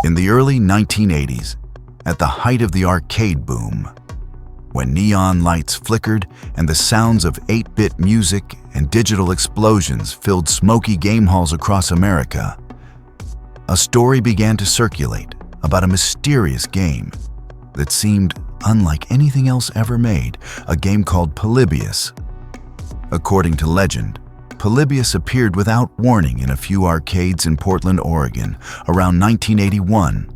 In the early 1980s, at the height of the arcade boom, when neon lights flickered and the sounds of 8-bit music and digital explosions filled smoky game halls across America, a story began to circulate about a mysterious game that seemed unlike anything else ever made, a game called Polybius. According to legend, Polybius appeared without warning in a few arcades in Portland, Oregon, around 1981.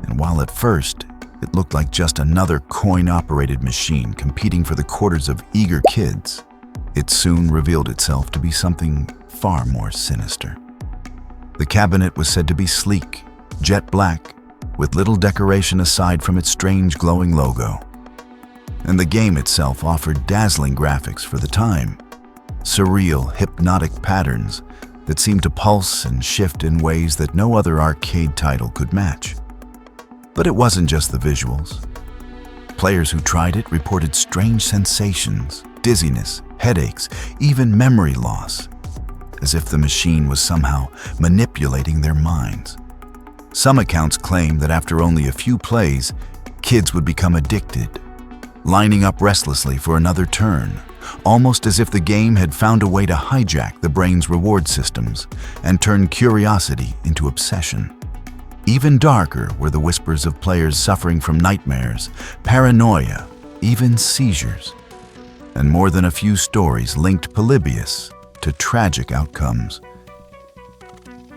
And while at first it looked like just another coin-operated machine competing for the quarters of eager kids, it soon revealed itself to be something far more sinister. The cabinet was said to be sleek, jet black, with little decoration aside from its strange glowing logo. And the game itself offered dazzling graphics for the time, surreal, hypnotic patterns that seemed to pulse and shift in ways that no other arcade title could match. But it wasn't just the visuals. Players who tried it reported strange sensations, dizziness, headaches, even memory loss, as if the machine was somehow manipulating their minds. Some accounts claim that after only a few plays, kids would become addicted, lining up restlessly for another turn, almost as if the game had found a way to hijack the brain's reward systems and turn curiosity into obsession. Even darker were the whispers of players suffering from nightmares, paranoia, even seizures. And more than a few stories linked Polybius to tragic outcomes,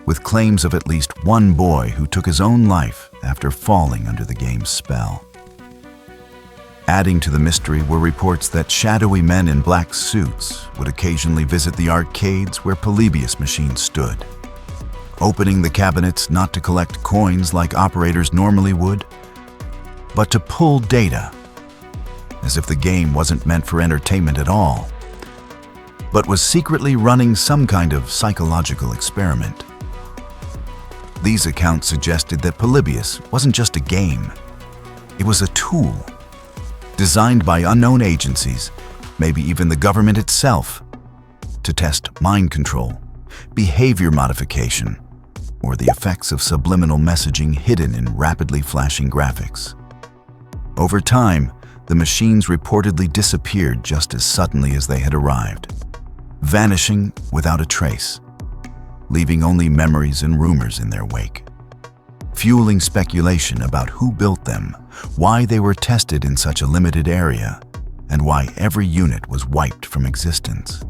with claims of at least one boy who took his own life after falling under the game's spell. Adding to the mystery were reports that shadowy men in black suits would occasionally visit the arcades where Polybius machines stood, opening the cabinets not to collect coins like operators normally would, but to pull data, as if the game wasn't meant for entertainment at all, but was secretly running some kind of psychological experiment. These accounts suggested that Polybius wasn't just a game, it was a tool, designed by unknown agencies, maybe even the government itself, to test mind control, behavior modification, or the effects of subliminal messaging hidden in rapidly flashing graphics. Over time, the machines reportedly disappeared just as suddenly as they had arrived, vanishing without a trace, leaving only memories and rumors in their wake, fueling speculation about who built them, why they were tested in such a limited area, and why every unit was wiped from existence.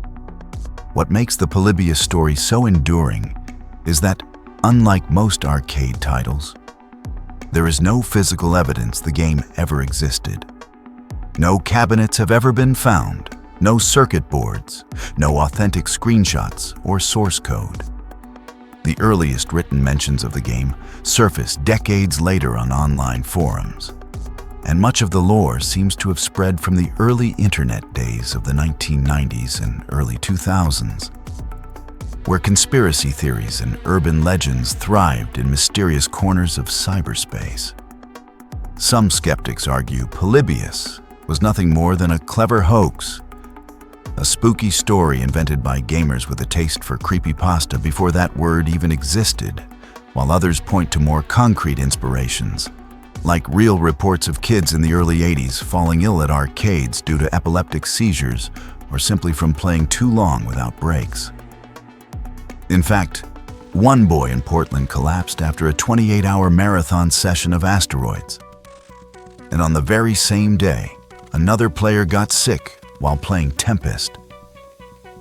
What makes the Polybius story so enduring is that, unlike most arcade titles, there is no physical evidence the game ever existed. No cabinets have ever been found, no circuit boards, no authentic screenshots or source code. The earliest written mentions of the game surfaced decades later on online forums, and much of the lore seems to have spread from the early internet days of the 1990s and early 2000s, where conspiracy theories and urban legends thrived in mysterious corners of cyberspace. Some skeptics argue Polybius was nothing more than a clever hoax, a spooky story invented by gamers with a taste for creepypasta before that word even existed, while others point to more concrete inspirations, like real reports of kids in the early 80s falling ill at arcades due to epileptic seizures or simply from playing too long without breaks. In fact, one boy in Portland collapsed after a 28-hour marathon session of asteroids. And on the very same day, another player got sick while playing Tempest,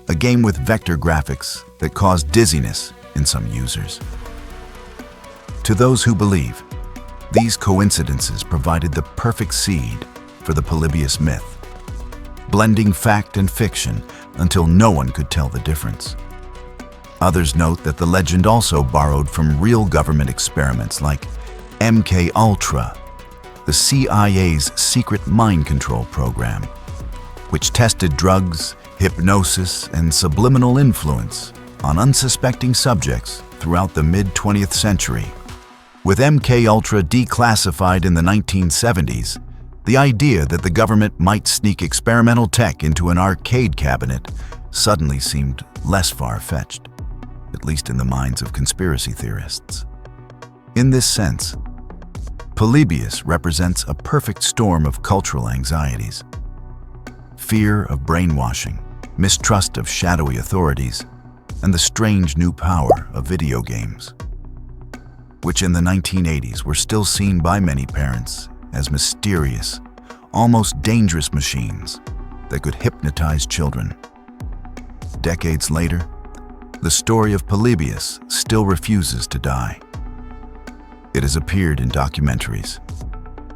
a game with vector graphics that caused dizziness in some users. To those who believe, these coincidences provided the perfect seed for the Polybius myth, blending fact and fiction until no one could tell the difference. Others note that the legend also borrowed from real government experiments like MK Ultra, the CIA's secret mind control program, which tested drugs, hypnosis, and subliminal influence on unsuspecting subjects throughout the mid-20th century. With MK Ultra declassified in the 1970s, the idea that the government might sneak experimental tech into an arcade cabinet suddenly seemed less far-fetched, at least in the minds of conspiracy theorists. In this sense, Polybius represents a perfect storm of cultural anxieties: fear of brainwashing, mistrust of shadowy authorities, and the strange new power of video games, which in the 1980s were still seen by many parents as mysterious, almost dangerous machines that could hypnotize children. Decades later, the story of Polybius still refuses to die. It has appeared in documentaries,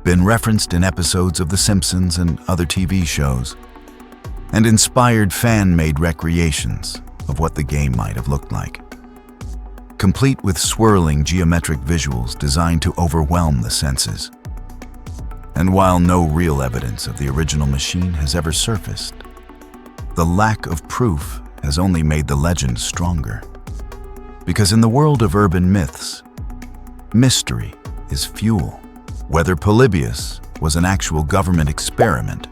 been referenced in episodes of The Simpsons and other TV shows, and inspired fan-made recreations of what the game might have looked like, complete with swirling geometric visuals designed to overwhelm the senses. And while no real evidence of the original machine has ever surfaced, the lack of proof has only made the legend stronger. Because in the world of urban myths, mystery is fuel. Whether Polybius was an actual government experiment,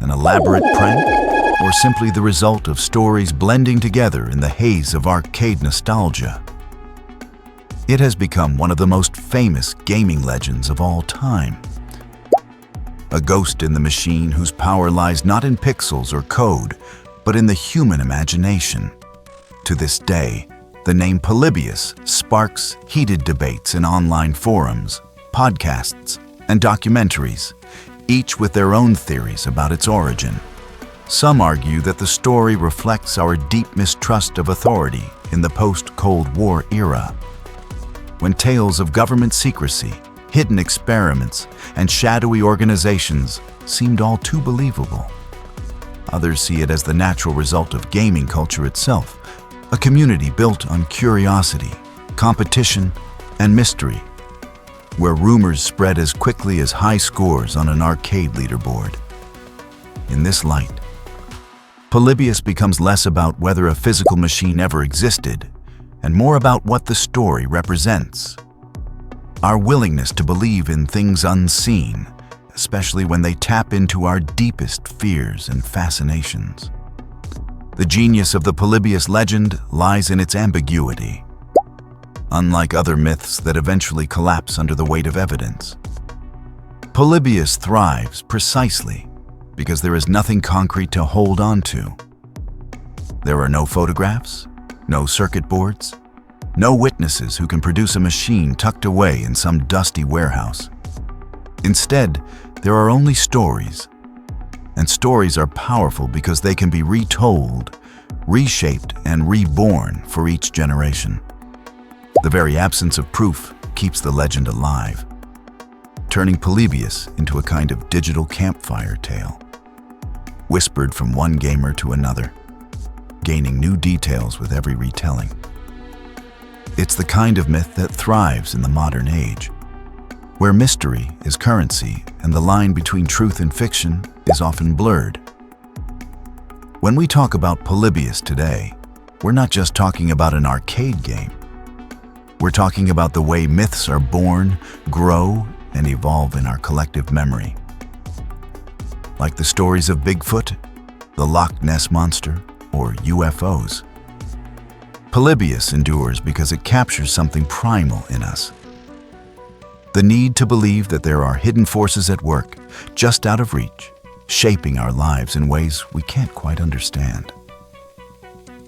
an elaborate prank, or simply the result of stories blending together in the haze of arcade nostalgia, it has become one of the most famous gaming legends of all time. A ghost in the machine whose power lies not in pixels or code, but in the human imagination. To this day, the name Polybius sparks heated debates in online forums, podcasts, and documentaries, each with their own theories about its origin. Some argue that the story reflects our deep mistrust of authority in the post-Cold War era, when tales of government secrecy, hidden experiments, and shadowy organizations seemed all too believable. Others see it as the natural result of gaming culture itself, a community built on curiosity, competition, and mystery, where rumors spread as quickly as high scores on an arcade leaderboard. In this light, Polybius becomes less about whether a physical machine ever existed, and more about what the story represents. Our willingness to believe in things unseen, especially when they tap into our deepest fears and fascinations. The genius of the Polybius legend lies in its ambiguity. Unlike other myths that eventually collapse under the weight of evidence, Polybius thrives precisely because there is nothing concrete to hold on to. There are no photographs, no circuit boards, no witnesses who can produce a machine tucked away in some dusty warehouse. Instead, there are only stories. And stories are powerful because they can be retold, reshaped, and reborn for each generation. The very absence of proof keeps the legend alive, turning Polybius into a kind of digital campfire tale, whispered from one gamer to another, gaining new details with every retelling. It's the kind of myth that thrives in the modern age, where mystery is currency and the line between truth and fiction is often blurred. When we talk about Polybius today, we're not just talking about an arcade game. We're talking about the way myths are born, grow, and evolve in our collective memory. Like the stories of Bigfoot, the Loch Ness Monster, or UFOs. Polybius endures because it captures something primal in us. The need to believe that there are hidden forces at work, just out of reach, shaping our lives in ways we can't quite understand.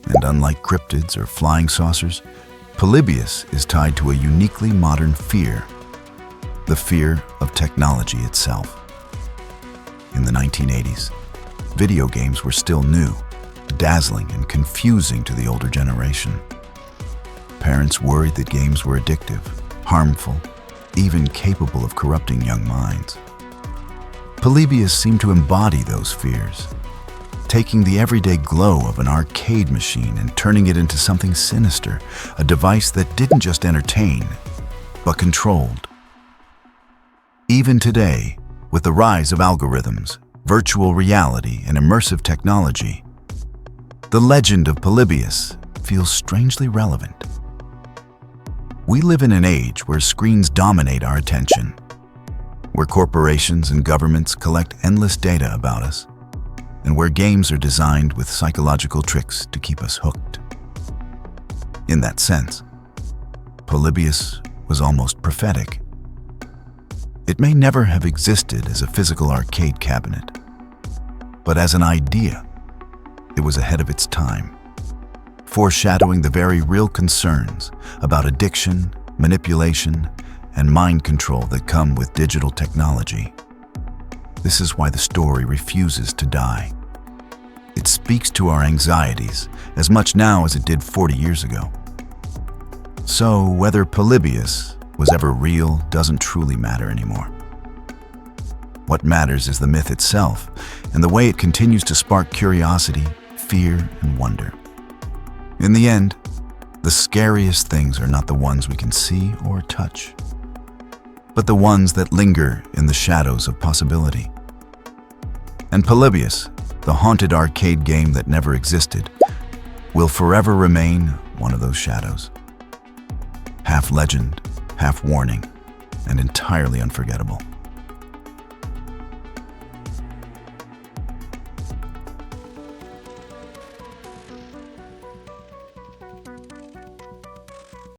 And unlike cryptids or flying saucers, Polybius is tied to a uniquely modern fear, the fear of technology itself. In the 1980s, video games were still new, dazzling and confusing to the older generation. Parents worried that games were addictive, harmful, even capable of corrupting young minds. Polybius seemed to embody those fears, taking the everyday glow of an arcade machine and turning it into something sinister, a device that didn't just entertain, but controlled. Even today, with the rise of algorithms, virtual reality, and immersive technology, the legend of Polybius feels strangely relevant. We live in an age where screens dominate our attention, where corporations and governments collect endless data about us, and where games are designed with psychological tricks to keep us hooked. In that sense, Polybius was almost prophetic. It may never have existed as a physical arcade cabinet, but as an idea, it was ahead of its time, foreshadowing the very real concerns about addiction, manipulation, and mind control that come with digital technology. This is why the story refuses to die. It speaks to our anxieties as much now as it did 40 years ago. So whether Polybius was ever real doesn't truly matter anymore. What matters is the myth itself and the way it continues to spark curiosity, fear, and wonder. In the end, the scariest things are not the ones we can see or touch, but the ones that linger in the shadows of possibility. And Polybius, the haunted arcade game that never existed, will forever remain one of those shadows. Half legend, half warning, and entirely unforgettable.